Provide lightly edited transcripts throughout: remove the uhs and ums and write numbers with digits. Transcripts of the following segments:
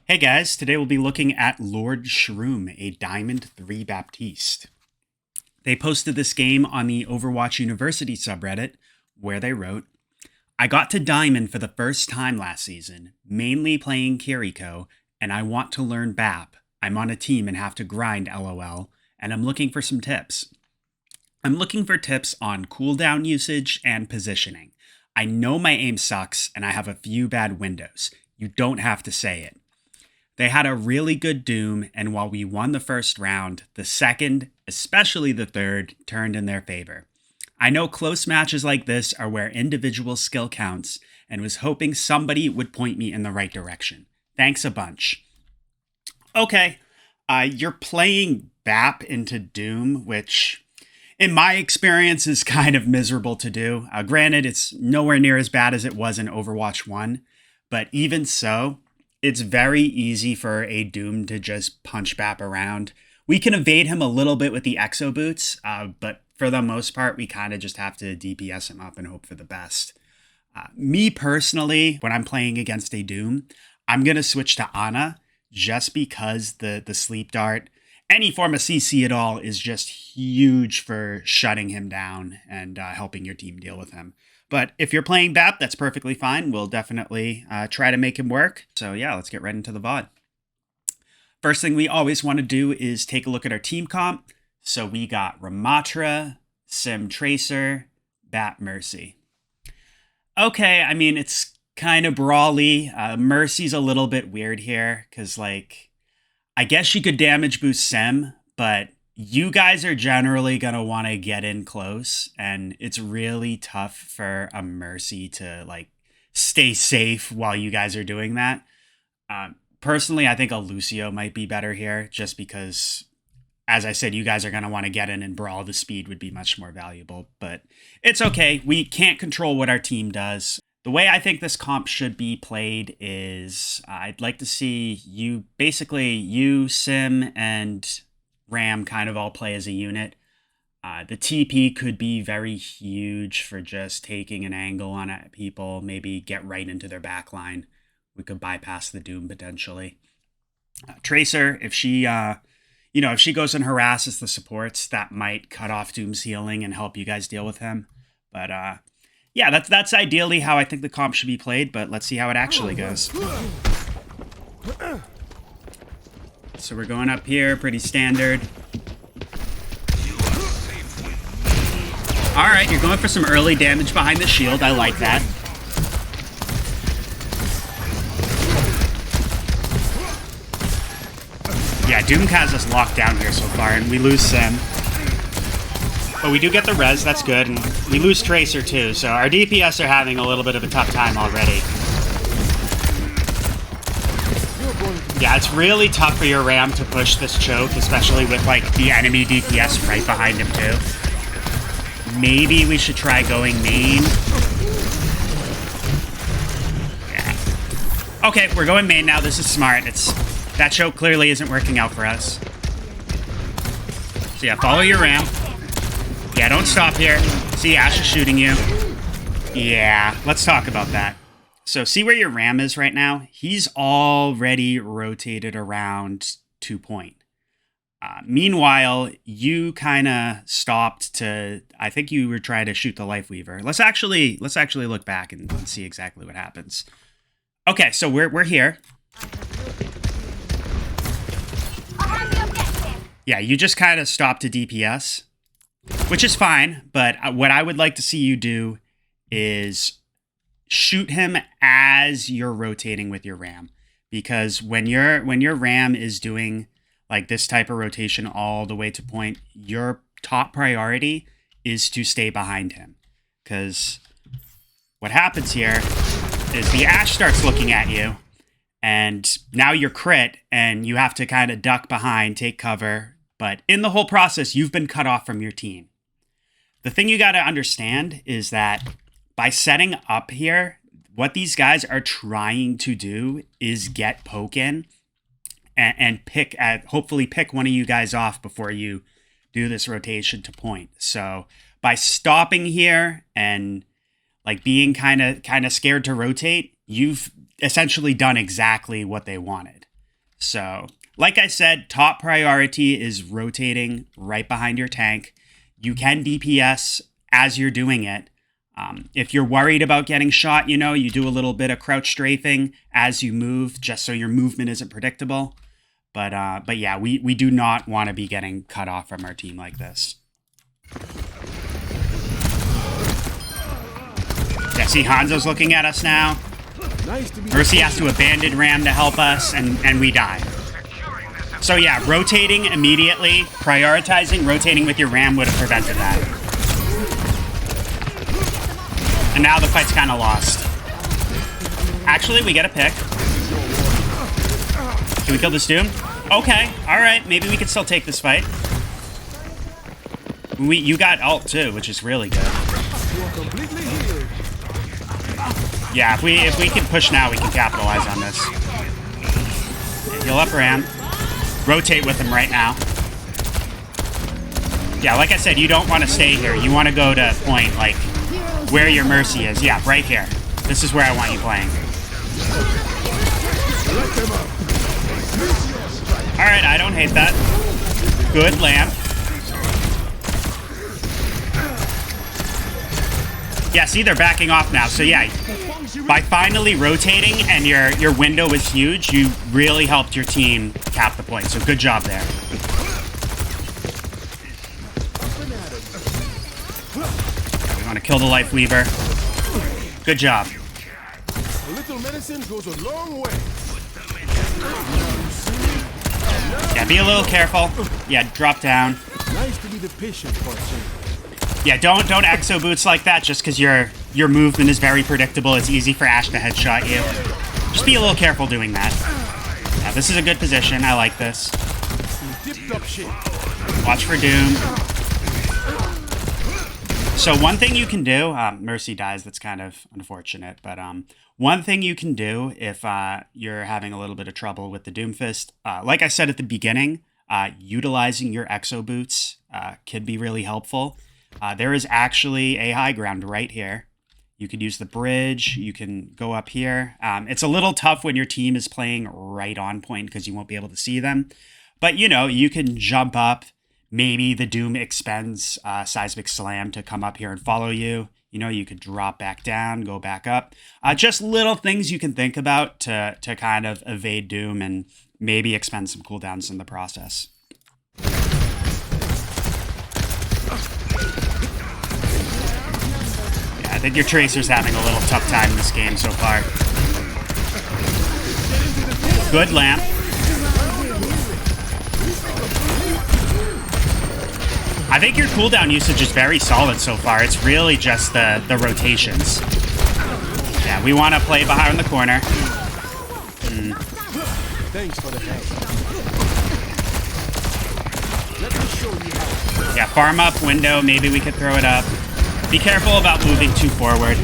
Hey guys, today we'll be looking at LordShroom, a Diamond 3 Baptiste. They posted this game on the Overwatch University subreddit, where they wrote, I got to Diamond for the first time last season, mainly playing Kiriko, and I want to learn BAP. I'm on a team and have to grind LOL, and I'm looking for some tips. I'm looking for tips on cooldown usage and positioning. I know my aim sucks, and I have a few bad windows. You don't have to say it. They had a really good Doom, and while we won the first round, the second, especially the third, turned in their favor. I know close matches like this are where individual skill counts, and was hoping somebody would point me in the right direction. Thanks a bunch. Okay, you're playing BAP into Doom, which, in my experience, is kind of miserable to do. Granted, it's nowhere near as bad as it was in Overwatch 1, but even so, it's very easy for a Doom to just punch BAP around. We can evade him a little bit with the Exo Boots, but for the most part, we kind of just have to DPS him up and hope for the best. Me personally, when I'm playing against a Doom, I'm going to switch to Ana just because the sleep dart, any form of CC at all, is just huge for shutting him down and helping your team deal with him. But if you're playing BAP, that's perfectly fine. We'll definitely try to make him work. So yeah, let's get right into the VOD. First thing we always want to do is take a look at our team comp. So we got Ramatra, Sim Tracer, BAP Mercy. Okay, I mean, it's kind of brawly. Mercy's a little bit weird here because, like, I guess she could damage boost Sim, but you guys are generally going to want to get in close, and it's really tough for a Mercy to, like, stay safe while you guys are doing that. Personally, I think a Lucio might be better here, just because, as I said, you guys are going to want to get in and brawl. The speed would be much more valuable, but it's okay. We can't control what our team does. The way I think this comp should be played is I'd like to see you, Sim, and Ram kind of all play as a unit. The TP could be very huge for just taking an angle on people, maybe get right into their back line. We could bypass the Doom potentially. Tracer, if she, if she goes and harasses the supports, that might cut off Doom's healing and help you guys deal with him. But yeah, that's ideally how I think the comp should be played, but let's see how it actually goes. So we're going up here, pretty standard. Alright, you're going for some early damage behind the shield. I like that. Yeah, Doom has us locked down here so far, and we lose Sim. But we do get the res, that's good, and we lose Tracer too, so our DPS are having a little bit of a tough time already. Yeah, it's really tough for your Ram to push this choke, especially with, like, the enemy DPS right behind him, too. Maybe we should try going main. Yeah. Okay, we're going main now. This is smart. That choke clearly isn't working out for us. So yeah, follow your Ram. Yeah, don't stop here. See, Ash is shooting you. Yeah, let's talk about that. So see where your Ram is right now? He's already rotated around 2 point. Meanwhile, you kind of stopped to, I think you were trying to shoot the Life Weaver. Let's actually look back and see exactly what happens. Okay, so we're here. Yeah, you just kind of stopped to DPS, which is fine, but what I would like to see you do is shoot him as you're rotating with your Ram, because when your Ram is doing like this type of rotation all the way to point, your top priority is to stay behind him, because what happens here is the Ashe starts looking at you, and now you're crit, and you have to kind of duck behind, take cover, but in the whole process, you've been cut off from your team. The thing you got to understand is that by setting up here, what these guys are trying to do is get poke in and hopefully pick one of you guys off before you do this rotation to point. So by stopping here and like being kind of scared to rotate, you've essentially done exactly what they wanted. So, like I said, top priority is rotating right behind your tank. You can DPS as you're doing it. If you're worried about getting shot, you know, you do a little bit of crouch strafing as you move, just so your movement isn't predictable. But yeah, we do not want to be getting cut off from our team like this. Yeah, see, Hanzo's looking at us now. Mercy has to abandon Ram to help us, and we die. So yeah, rotating immediately, prioritizing rotating with your Ram would have prevented that. And now the fight's kind of lost. Actually, we get a pick. Can we kill this Doom? Okay, alright, maybe we can still take this fight. You got ult too, which is really good. Yeah, if we can push now, we can capitalize on this. Okay, heal up Ram. Rotate with him right now. Yeah, like I said, you don't want to stay here. You want to go to point, like, where your Mercy is. Yeah, right here. This is where I want you playing. Alright, I don't hate that. Good lamp. Yeah, see, they're backing off now. So yeah, by finally rotating and your window was huge, you really helped your team cap the point. So good job there. We want to kill the Life Weaver. Good job. A little medicine goes a long way. Yeah, be a little careful. Yeah, drop down. Nice to be the patient person. Yeah, don't exo boots like that just because your movement is very predictable. It's easy for Ashe to headshot you. Just be a little careful doing that. Yeah, this is a good position. I like this. Watch for Doom. So one thing you can do, Mercy dies, that's kind of unfortunate, but one thing you can do if you're having a little bit of trouble with the Doomfist, like I said at the beginning, utilizing your exo boots could be really helpful. There is actually a high ground right here. You could use the bridge. You can go up here. It's a little tough when your team is playing right on point because you won't be able to see them. But, you know, you can jump up. Maybe the Doom expends Seismic Slam to come up here and follow you. You know, you could drop back down, go back up. Just little things you can think about to kind of evade Doom and maybe expend some cooldowns in the process. I think your Tracer's having a little tough time in this game so far. Good lamp. I think your cooldown usage is very solid so far. It's really just the rotations. Yeah, we want to play behind the corner. Thanks for the help. Yeah, farm up window. Maybe we could throw it up. Be careful about moving too forward.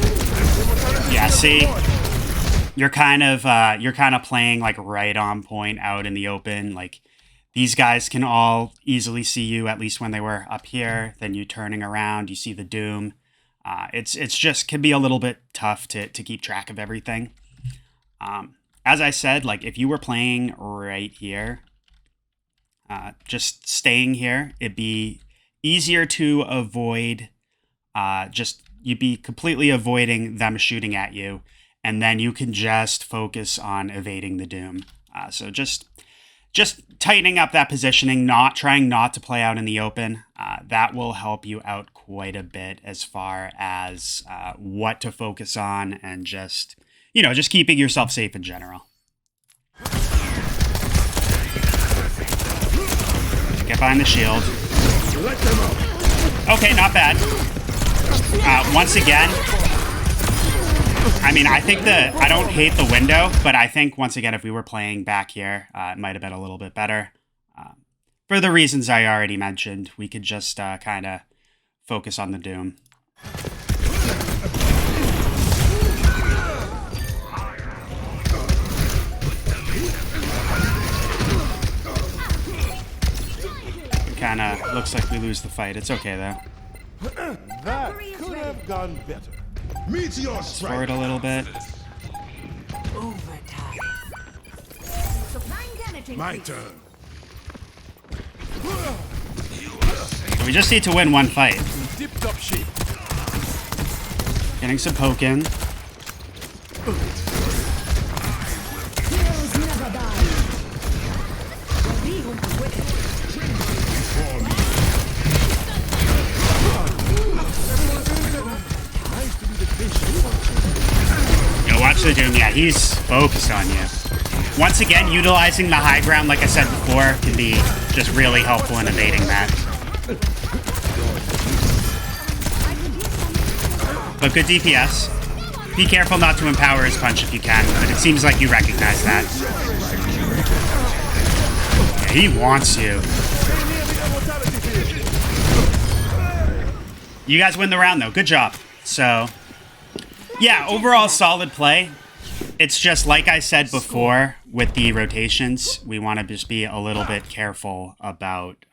Yeah, see, you're kind of playing like right on point out in the open. Like these guys can all easily see you, at least when they were up here. Then you turning around, you see the Doom. It's just can be a little bit tough to keep track of everything. As I said, like if you were playing right here, just staying here, it'd be easier to avoid. You'd be completely avoiding them shooting at you, and then you can just focus on evading the Doom. So just tightening up that positioning, trying not to play out in the open. That will help you out quite a bit as far as what to focus on and just keeping yourself safe in general. Get behind the shield. Okay, not bad. Once again, I mean, I don't hate the window, but I think once again, if we were playing back here, it might have been a little bit better. For the reasons I already mentioned, we could just kind of focus on the Doom. It kind of looks like we lose the fight. It's okay, though. That could have gone better. Meteor strike. Forward a little bit. My turn. So we just need to win one fight. Dipped up shape. Getting some poke in. Heroes never die. Yo, watch the Doom. Yeah, he's focused on you. Once again, utilizing the high ground, like I said before, can be just really helpful in evading that. But good DPS. Be careful not to empower his punch if you can, but it seems like you recognize that. Yeah, he wants you. You guys win the round, though. Good job. So, yeah, overall solid play. It's just like I said before with the rotations, we want to just be a little bit careful about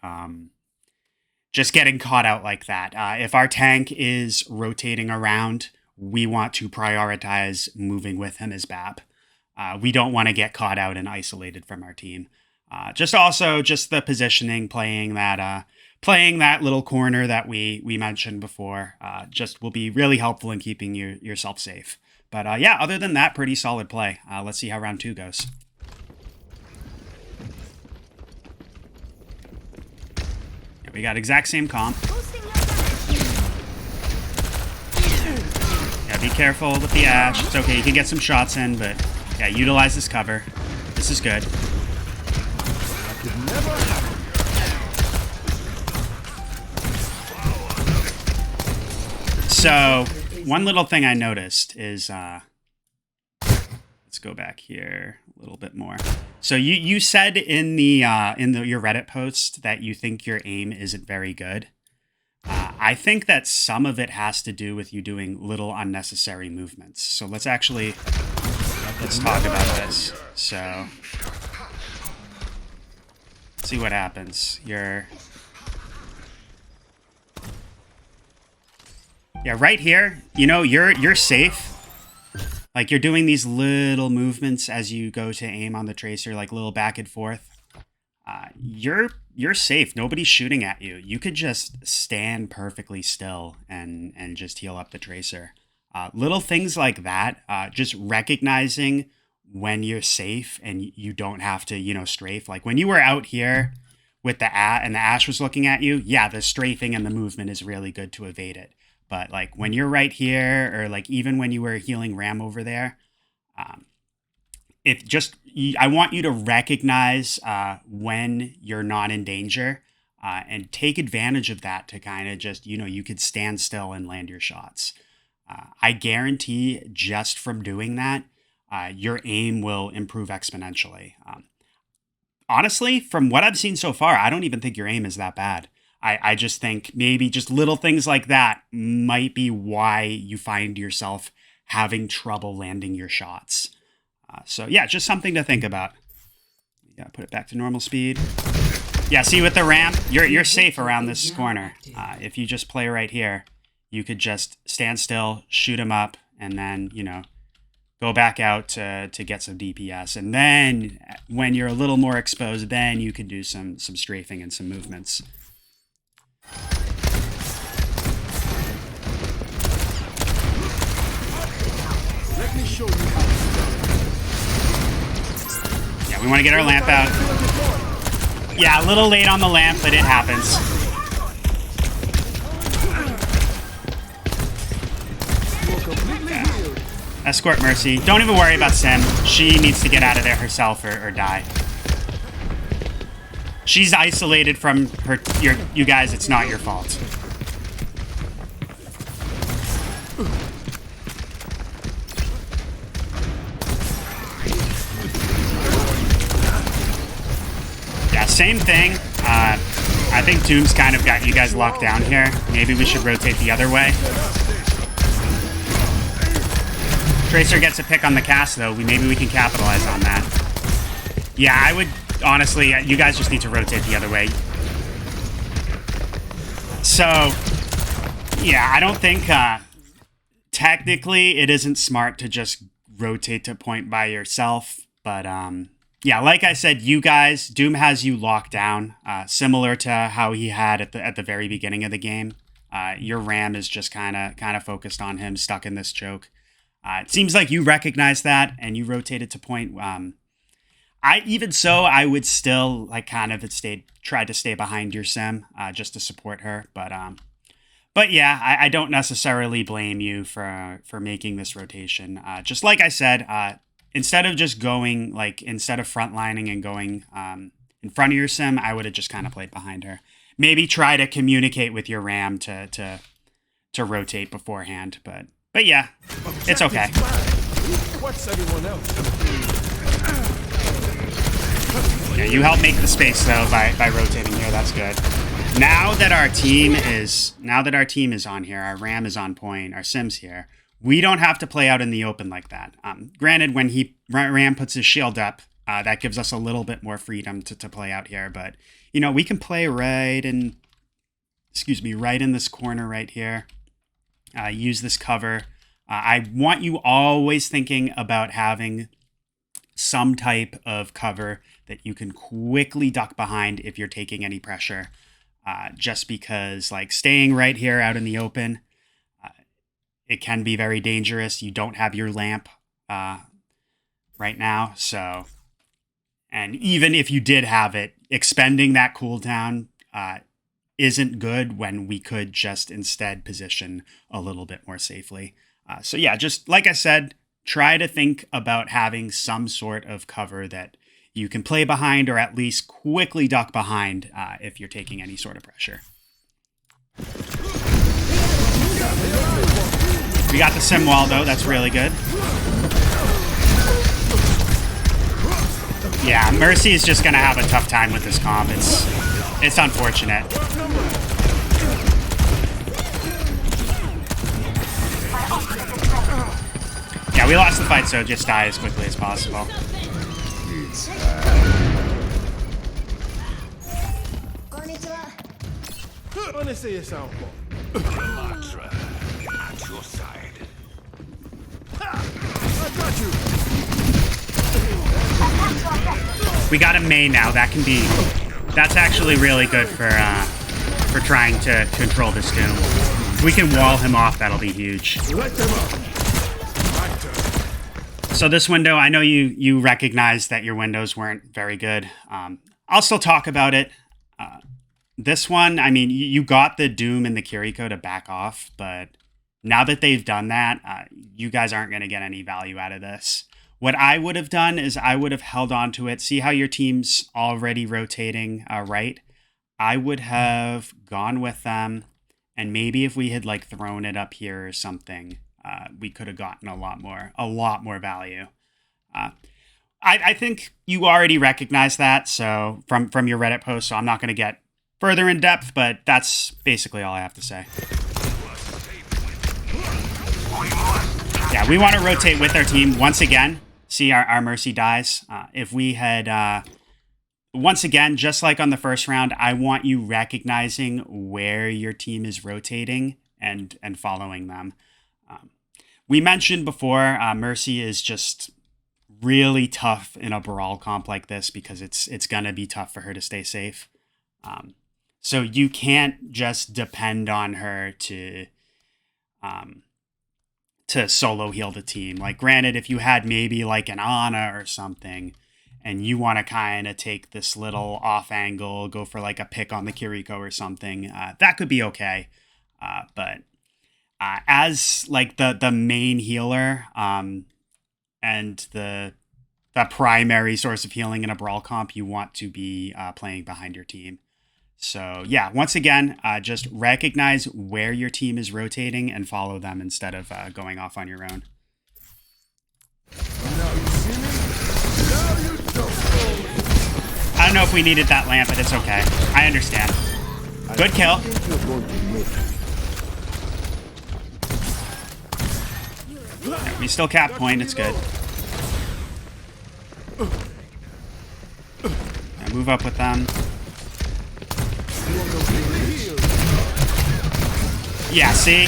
just getting caught out like that. If our tank is rotating around, we want to prioritize moving with him as BAP. We don't want to get caught out and isolated from our team. Just the positioning, playing that little corner that we mentioned before, just will be really helpful in keeping yourself safe. But yeah, other than that, pretty solid play. Let's see how round 2 goes. Yeah, we got exact same comp. Yeah, be careful with the Ashe. It's okay, you can get some shots in, but yeah, utilize this cover. This is good. So, one little thing I noticed is, let's go back here a little bit more. So you said in your Reddit post that you think your aim isn't very good. I think that some of it has to do with you doing little unnecessary movements. So let's talk about this. So, let's see what happens. Yeah, right here, you know, you're safe. Like, you're doing these little movements as you go to aim on the tracer, like little back and forth. You're safe. Nobody's shooting at you. You could just stand perfectly still and just heal up the tracer. Little things like that, just recognizing when you're safe and you don't have to, you know, strafe. Like, when you were out here with the Ashe was looking at you, yeah, the strafing and the movement is really good to evade it. But, like, when you're right here, or, like, even when you were healing Ram over there, I want you to recognize when you're not in danger and take advantage of that to kind of just, you know, you could stand still and land your shots. I guarantee just from doing that, your aim will improve exponentially. Honestly, from what I've seen so far, I don't even think your aim is that bad. I just think maybe just little things like that might be why you find yourself having trouble landing your shots. So yeah, just something to think about. Yeah, put it back to normal speed. Yeah, see with the ramp, you're safe around this corner. If you just play right here, you could just stand still, shoot him up, and then, you know, go back out to get some DPS. And then when you're a little more exposed, then you can do some strafing and some movements. Let me show you how it's done. Yeah, we want to get our lamp out. Yeah, a little late on the lamp, but it happens. Yeah. Escort Mercy. Don't even worry about Sim. She needs to get out of there herself or die. She's isolated from you guys. It's not your fault. Yeah, same thing. I think Doom's kind of got you guys locked down here. Maybe we should rotate the other way. Tracer gets a pick on the cast, though. Maybe we can capitalize on that. Yeah, I would... Honestly, you guys just need to rotate the other way. So, yeah, I don't think... technically, it isn't smart to just rotate to point by yourself. But, yeah, like I said, you guys, Doom has you locked down, similar to how he had at the very beginning of the game. Your Ram is just kind of focused on him, stuck in this choke. It seems like you recognize that and you rotated to point. I would still like kind of tried to stay behind your Sim just to support her, but yeah, I don't necessarily blame you for making this rotation. Just like I said, instead of frontlining and going in front of your Sim, I would have just kind of played behind her. Maybe try to communicate with your Ram to rotate beforehand, but yeah, it's okay. What's everyone else? Yeah, you help make the space though by rotating here. That's good. Now that our team is on here, our Ram is on point, our Sim's here. We don't have to play out in the open like that. Granted, when Ram puts his shield up, that gives us a little bit more freedom to play out here. But we can play right in this corner right here. Use this cover. I want you always thinking about having some type of cover that you can quickly duck behind if you're taking any pressure. Just because like staying right here out in the open, it can be very dangerous. You don't have your lamp right now. So, and even if you did have it, expending that cooldown isn't good when we could just instead position a little bit more safely. So yeah, just like I said, try to think about having some sort of cover that you can play behind or at least quickly duck behind if you're taking any sort of pressure. We got the Sim wall though, that's really good. Yeah, Mercy is just gonna have a tough time with this comp. It's unfortunate. Yeah, we lost the fight, so just die as quickly as possible. At your side. I got you. We got a main now. That's actually really good for trying to control this Doom. If we can wall him off, that'll be huge. Light them up. So this window, I know you recognize that your windows weren't very good. I'll still talk about it. This one, I mean, you got the Doom and the Kiriko to back off, but now that they've done that, you guys aren't going to get any value out of this. What I would have done is I would have held on to it. See how your team's already rotating right? I would have gone with them, and maybe if we had like thrown it up here or something, we could have gotten a lot more value. I think you already recognize that, so from your Reddit post, so I'm not going to get further in depth, but that's basically all I have to say. Yeah, we want to rotate with our team once again. See, our Mercy dies. If we had, once again, just like on the first round, I want you recognizing where your team is rotating and following them. We mentioned before, Mercy is just really tough in a brawl comp like this because it's going to be tough for her to stay safe. So you can't just depend on her to solo heal the team. Like, granted, if you had maybe like an Ana or something, and you want to kind of take this little off angle, go for like a pick on the Kiriko or something, that could be okay. But as like the main healer and the primary source of healing in a brawl comp, you want to be playing behind your team. So yeah, once again, just recognize where your team is rotating and follow them instead of going off on your own. I don't know if we needed that lamp, but it's okay. I understand. Good kill. Yeah, we still cap point, it's good. Yeah, move up with them. Yeah, see?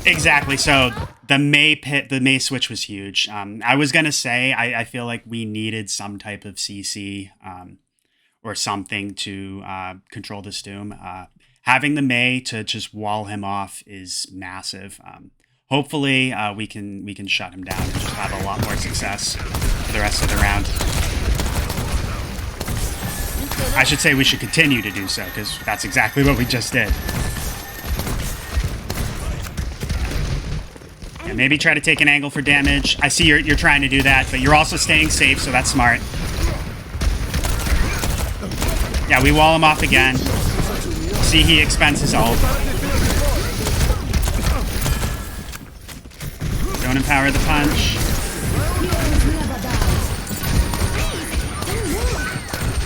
Exactly. So the May switch was huge. I was gonna say I feel like we needed some type of CC or something to control this Doom. Having the May to just wall him off is massive. Hopefully we can shut him down and just have a lot more success for the rest of the round. I should say we should continue to do so, because that's exactly what we just did. Yeah, maybe try to take an angle for damage. I see you're trying to do that, but you're also staying safe, so that's smart. Yeah, we wall him off again. See, he expends his ult. Don't empower the punch.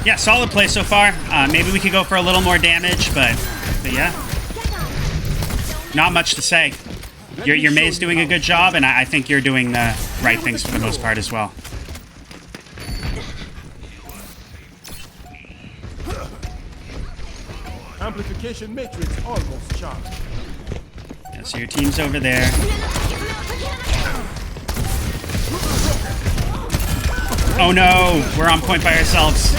Yeah, solid play so far. Maybe we could go for a little more damage, but yeah. Not much to say. Your May's doing a good job, and I think you're doing the right things for the most part as well. Amplification matrix almost charged. Yeah, so your team's over there. Oh no, we're on point by ourselves.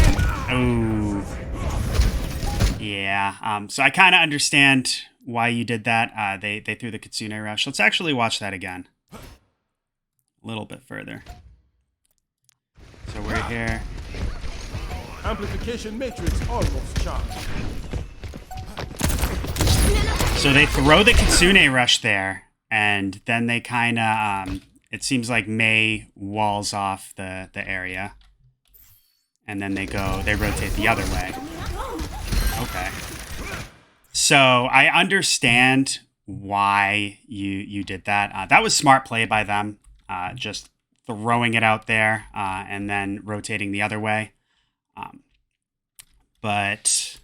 Oh. Yeah, so I kind of understand why you did that. They threw the Kitsune Rush. Let's actually watch that again. A little bit further. So we're here. Amplification matrix almost charged. So they throw the Kitsune Rush there, and then they kind of, it seems like May walls off the area. And then they rotate the other way. Okay. So I understand why you did that. That was smart play by them. Just throwing it out there and then rotating the other way. But let's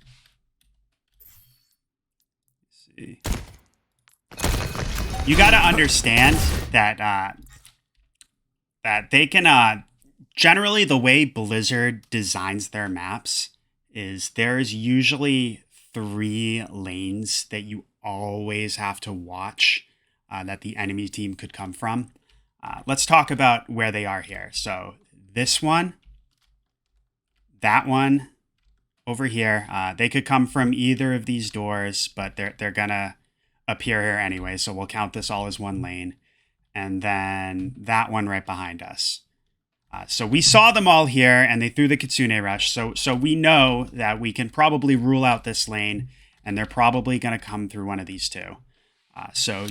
see. You got to understand that that they can generally the way Blizzard designs their maps is there's usually 3 lanes that you always have to watch that the enemy team could come from. Let's talk about where they are here. So this one, that one, over here. They could come from either of these doors, but they're gonna appear here anyway. So we'll count this all as one lane, and then that one right behind us. So we saw them all here, and they threw the Kitsune Rush. So we know that we can probably rule out this lane, and they're probably going to come through one of these two. So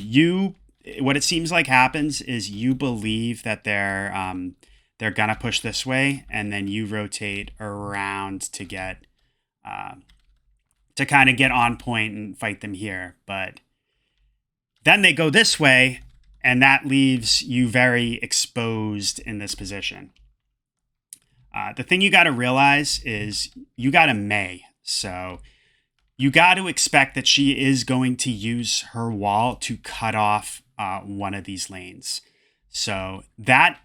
what it seems like happens is you believe that they're going to push this way, and then you rotate around to get to kind of get on point and fight them here. But then they go this way, and that leaves you very exposed in this position. The thing you got to realize is you got a May. So you got to expect that she is going to use her wall to cut off one of these lanes. So that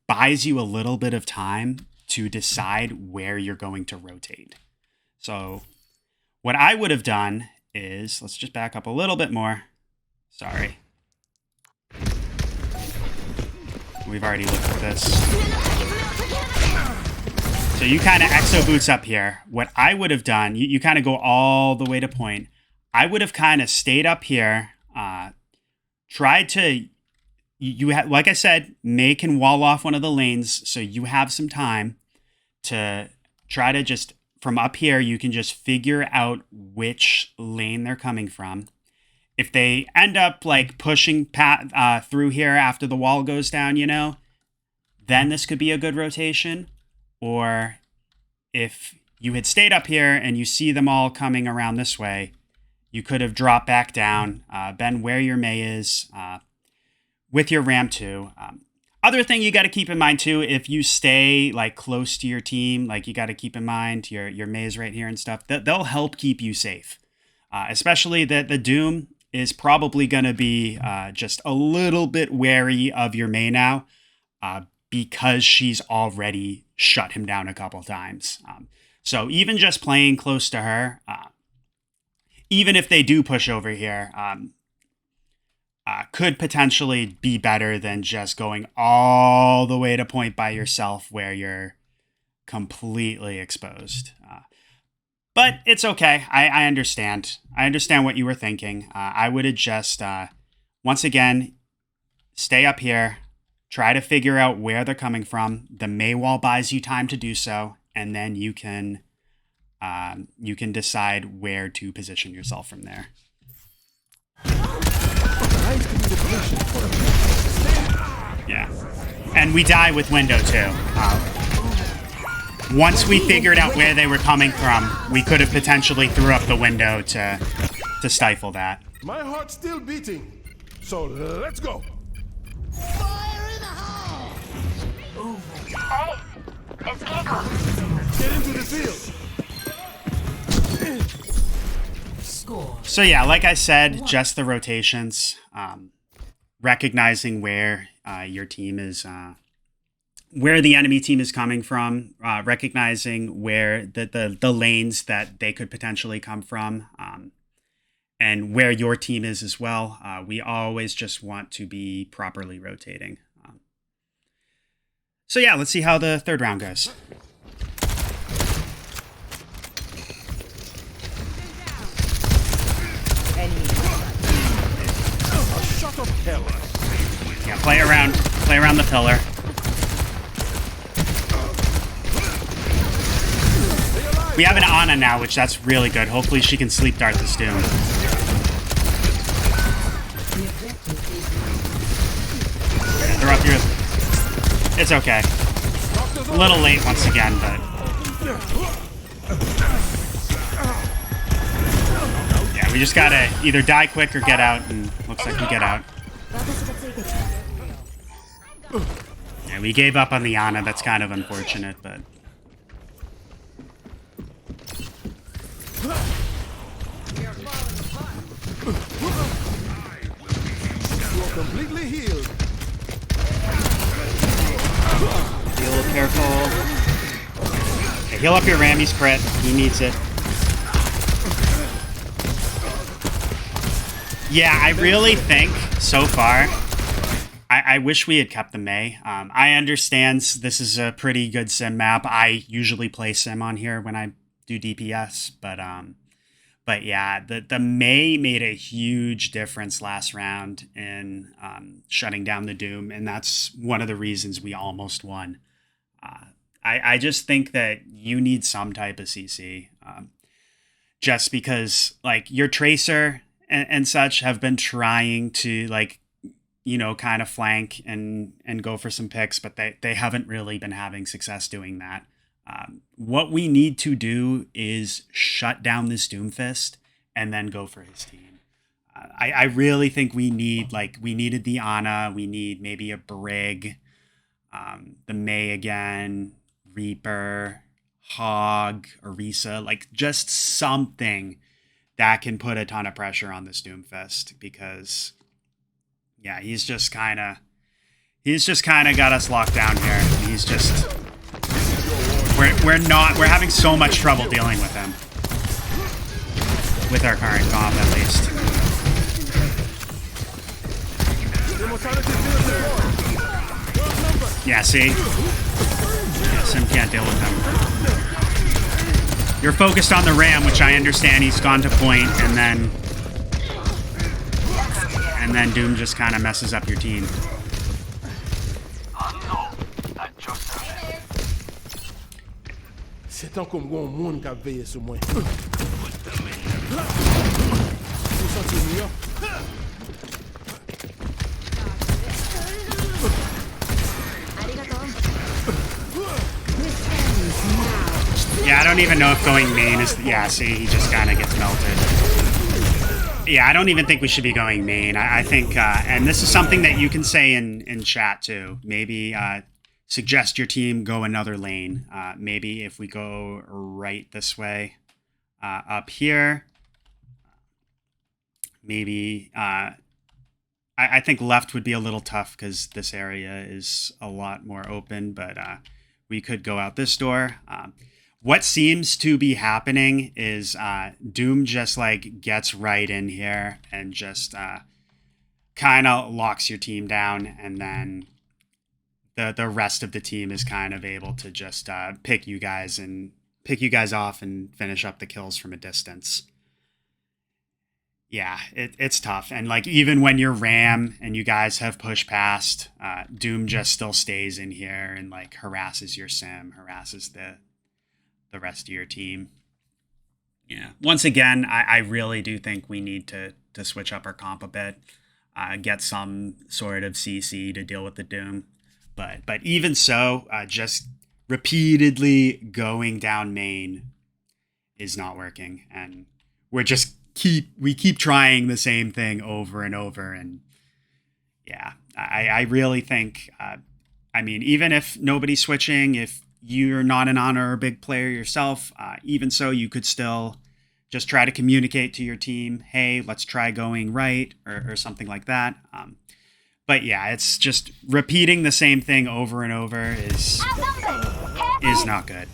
buys you a little bit of time to decide where you're going to rotate. So what I would have done is, let's just back up a little bit more. Sorry. We've already looked at this. So you kind of exo boots up here. What I would have done, you kind of go all the way to point. I would have kind of stayed up here, tried to, like I said, May can wall off one of the lanes, so you have some time to try to just, from up here, you can just figure out which lane they're coming from. If they end up like pushing through here after the wall goes down, then this could be a good rotation. Or if you had stayed up here and you see them all coming around this way, you could have dropped back down, been where your May is with your Ram 2. Other thing you got to keep in mind too, if you stay like close to your team, like you got to keep in mind your May's right here and stuff, they'll help keep you safe. Especially the Doom is probably going to be just a little bit wary of your May now because she's already shut him down a couple times. So even just playing close to her, even if they do push over here, could potentially be better than just going all the way to point by yourself where you're completely exposed. But it's okay. I understand. I understand what you were thinking. I would have just, once again, stay up here, try to figure out where they're coming from. The May wall buys you time to do so, and then you can decide where to position yourself from there. Yeah, and we die with window too. Once we figured out where they were coming from, we could have potentially threw up the window to stifle that. My heart's still beating, so let's go. Fire in the hole! Hey, it's Gecko. Get into the field. Score. So yeah, like I said, just the rotations, recognizing where your team is, where the enemy team is coming from, recognizing where the lanes that they could potentially come from, and where your team is as well. We always just want to be properly rotating. So yeah, let's see how the third round goes. Shut up, hell. Yeah, play around the pillar. We have an Ana now, which that's really good. Hopefully she can sleep dart this Doom. Yeah, throw up your... It's okay. A little late once again, but... Yeah, we just gotta either die quick or get out, and looks like we get out. Yeah, we gave up on the Ana. That's kind of unfortunate, but... You are completely healed. Be a little careful. Okay, heal up your Ram. He's crit. He needs it. Yeah, I really think so far, I wish we had kept the May. I understand this is a pretty good sim map. I usually play sim on here when I do DPS, but yeah, the May made a huge difference last round in shutting down the Doom, and that's one of the reasons we almost won. I just think that you need some type of CC, just because like your Tracer and such have been trying to like, you know, kind of flank and go for some picks, but they haven't really been having success doing that. What we need to do is shut down this Doomfist and then go for his team. I really think we needed the Ana. We need maybe a Brig, the May again, Reaper, Hog, Orisa, like just something that can put a ton of pressure on this Doomfist, because yeah, he's just kind of got us locked down here. He's just... We're having so much trouble dealing with him. With our current comp, at least. Yeah, see? Yeah, Sim can't deal with him. You're focused on the Ram, which I understand he's gone to point, and then Doom just kind of messes up your team. C'est tant comme un monde qui a veillé sur moi. Yeah, I don't even know if going main is... Yeah, see, he just kind of gets melted. Yeah, I don't even think we should be going main. I think, and this is something that you can say in chat too. Maybe suggest your team go another lane. Maybe if we go right this way, up here. Maybe, I think left would be a little tough because this area is a lot more open, but we could go out this door. What seems to be happening is Doom just like gets right in here and just kind of locks your team down, and then the rest of the team is kind of able to just pick you guys off and finish up the kills from a distance. Yeah, it's tough. And like, even when you're Ram and you guys have pushed past, Doom just still stays in here and like harasses your sim, harasses the rest of your team. Yeah. Once again, I really do think we need to switch up our comp a bit, get some sort of CC to deal with the Doom. But even so, just repeatedly going down main is not working, and we're just keep trying the same thing over and over. And yeah, I really think, I mean, even if nobody's switching, if you're not an Honor or big player yourself, even so, you could still just try to communicate to your team, hey, let's try going right, or something like that. But yeah, it's just repeating the same thing over and over is not good.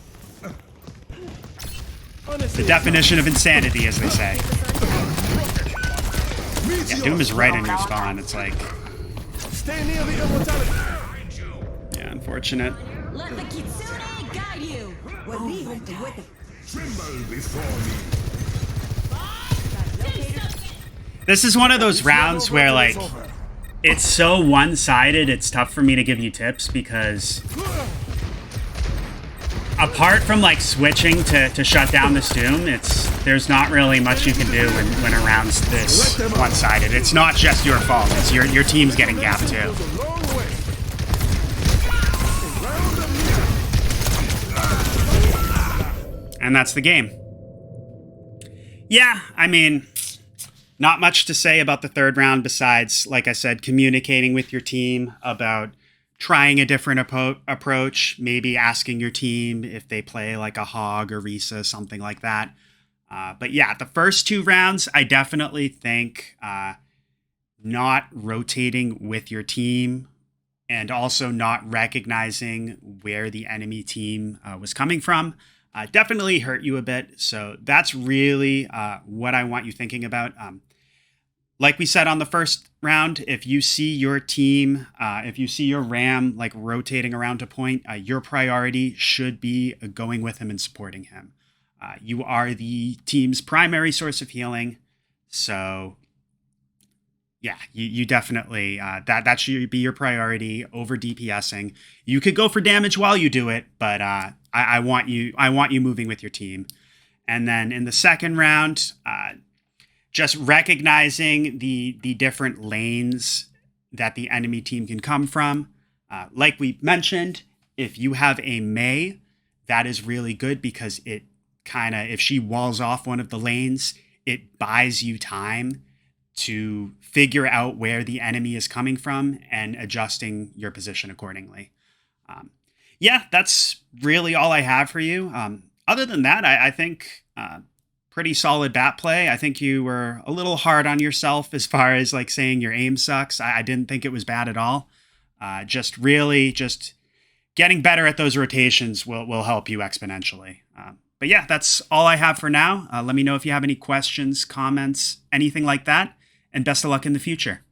The definition of insanity, as they say. Yeah, Doom is right in your spawn. It's like, Stay near the immortality. yeah, unfortunate. Let the Kitsune guide you. Tremble before me. This is one of those rounds where, like, it's so one-sided, it's tough for me to give you tips, because apart from like switching to shut down this Doom, there's not really much you can do when a round's this one-sided. It's not just your fault, it's your team's getting gapped too. And that's the game. Yeah, I mean, not much to say about the third round besides, like I said, communicating with your team about trying a different approach, maybe asking your team if they play like a Hog or Risa, something like that. But yeah, the first two rounds, I definitely think not rotating with your team and also not recognizing where the enemy team was coming from definitely hurt you a bit. So that's really what I want you thinking about. Like we said on the first round, if you see your team, if you see your Ram like rotating around to point, your priority should be going with him and supporting him. You are the team's primary source of healing. So yeah, you definitely, that should be your priority over DPSing. You could go for damage while you do it, but I want you moving with your team. And then in the second round, just recognizing the different lanes that the enemy team can come from. Like we mentioned, if you have a Mei, that is really good because it kind of, if she walls off one of the lanes, it buys you time to figure out where the enemy is coming from and adjusting your position accordingly. Yeah, that's really all I have for you. Other than that, I think pretty solid bat play. I think you were a little hard on yourself as far as like saying your aim sucks. I didn't think it was bad at all. Just getting better at those rotations will help you exponentially. But yeah, that's all I have for now. Let me know if you have any questions, comments, anything like that, and best of luck in the future.